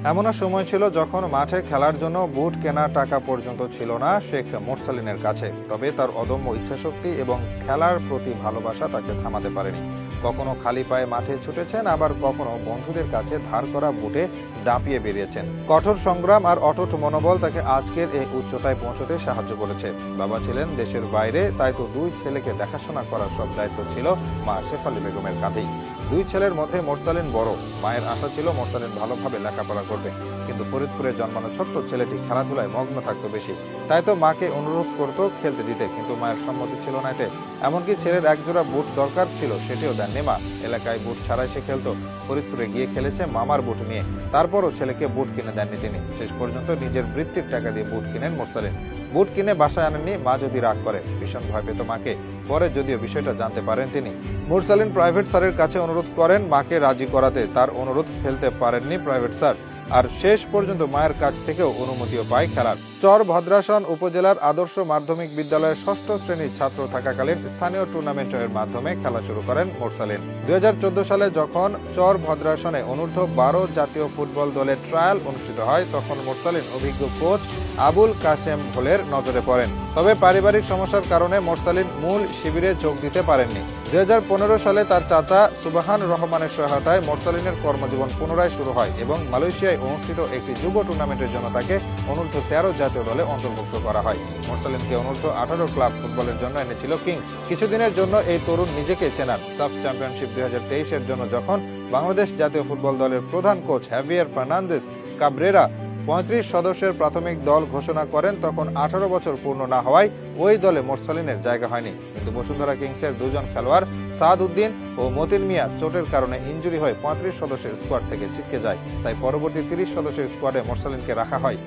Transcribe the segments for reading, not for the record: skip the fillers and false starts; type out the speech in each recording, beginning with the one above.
এমনও সময় ছিল যখন মাঠে খেলার জন্য বুট কেনার টাকা পর্যন্ত ছিল না শেখ মোরসালিনের কাছে। তবে তার অদম্য ইচ্ছাশক্তি এবং খেলার প্রতি ভালোবাসা তাকে থামাতে পারেনি। কখনো খালি পায়ে মাঠে ছুটেছেন, আবার কখনো বন্ধুদের কাছে ধার করা বুটে দাপিয়ে বেরিয়েছেন। কঠোর সংগ্রাম আর অটুট মনোবল তাকে আজকের এই উচ্চতায় পৌঁছতে সাহায্য করেছে। বাবা ছিলেন দেশের বাইরে, তাই তো দুই ছেলেকে দেখাশোনা করার সব দায়িত্ব ছিল মা শেফালী বেগমের কাঁধেই। দুই ছেলের মধ্যে মোরসালিন বড়। মায়ের আশা ছিল মোরসালিন ভালোভাবে লেখাপড়া করবে, কিন্তু ফরিদপুরে জন্মানো ছোট্ট ছেলেটি খেলাধুলায় মগ্ন থাকতো বেশি। তাই তো মাকে অনুরোধ করতো খেলতে দিতে, কিন্তু মায়ের সম্মতি ছিল না এতে। এমনকি ছেলের একজোড়া বুট দরকার ছিল, সেটিও দেননি মা। এলাকায় বুট ছাড়াই সে খেলতো। ফরিদপুরে গিয়ে খেলেছে মামার বুট নিয়ে, তারপরও ছেলেকে বুট কিনে দেননি তিনি। শেষ পর্যন্ত নিজের বৃত্তির টাকা দিয়ে বুট কিনেন মোরসালিন। বুট কিনে বাসায় আনেননি, মা যদি রাগ করে। ভীষণ ভয় পেত মাকে। পরে যদিও বিষয়টা জানতে পারেন তিনি। মোরসালিন প্রাইভেট স্যারের কাছে অনুরোধ করেন মাকে রাজি করাতে। তার অনুরোধ ফেলতে পারেননি প্রাইভেট স্যার, আর শেষ পর্যন্ত মায়ের কাছ থেকেও অনুমতিও পায় খেলার। চর ভদ্রাসন উপজেলার আদর্শ মাধ্যমিক বিদ্যালয়ের ৬ষ্ঠ শ্রেণীর ছাত্র থাকাকালীন স্থানীয় টুর্নামেন্টের মাধ্যমে খেলা শুরু করেন মোরসালিন। ২০১৪ সালে যখন চর ভদ্রাসনে অনূর্ধ্ব ১২ জাতীয় ফুটবল দলের ট্রায়াল অনুষ্ঠিত হয়, তখন মোরসালিন অভিজ্ঞ কোচ আবুল কাশেম ভোলের নজরে পড়েন। তবে পারিবারিক সমস্যার কারণে মোরসালিন মূল শিবিরে যোগ দিতে পারেননি। ২০১৫ সালে তার চাচা সুবাহান রহমানের সহায়তায় মোরসালিনের কর্মজীবন পুনরায় শুরু হয় এবং মালয়েশিয়ায় অনুষ্ঠিত একটি যুব টুর্নামেন্টের জন্য তাকে অনূর্ধ্ব ১৩ জাতীয় দলে অন্তর্ভুক্ত করা হয়। মোরসালিনকে অনূর্ধ্ব ১৮ ক্লাব ফুটবলের জন্য এনেছিল কিংস। কিছুদিনের জন্য এই তরুণ নিজেকে চেনান। সাফ চ্যাম্পিয়নশিপ ২০২৩-এর জন্য যখন বাংলাদেশ জাতীয় ফুটবল দলের প্রধান কোচ হ্যাভিয়ার ফার্নান্দেস কাবরেরা ৩৫ সদস্যের প্রাথমিক দল ঘোষণা করেন, তখন ১৮ বছর পূর্ণ না হওয়ায় ওই দলে মোরসালিনের জায়গা হয়নি। কিন্তু বসুন্ধরা কিংসের দুজন খেলোয়াড় সাদ উদ্দিন ও মতিন মিয়া চোটের কারণে ইনজুরি হয়ে ৩৫ সদস্যের স্কোয়াড থেকে ছিটকে যায়। তাই পরবর্তী ৩০ সদস্যের স্কোয়াডে মোরসালিনকে রাখা হয়।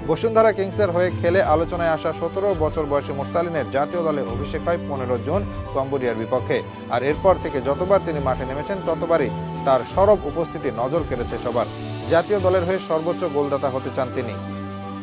বসুন্ধরা কিংসের হয়ে খেলে আলোচনায় আসা ১৭ বছর বয়সী মোরসালিনের জাতীয় দলে অভিষেক হয় ১৫ জুন কম্বোডিয়ার বিপক্ষে। আর এরপর থেকে যতবার তিনি মাঠে নেমেছেন ততবারই তার সরব উপস্থিতি নজর কেড়েছে সবার। জাতীয় দলের হয়ে সর্বোচ্চ গোলদাতা হতে চান তিনি।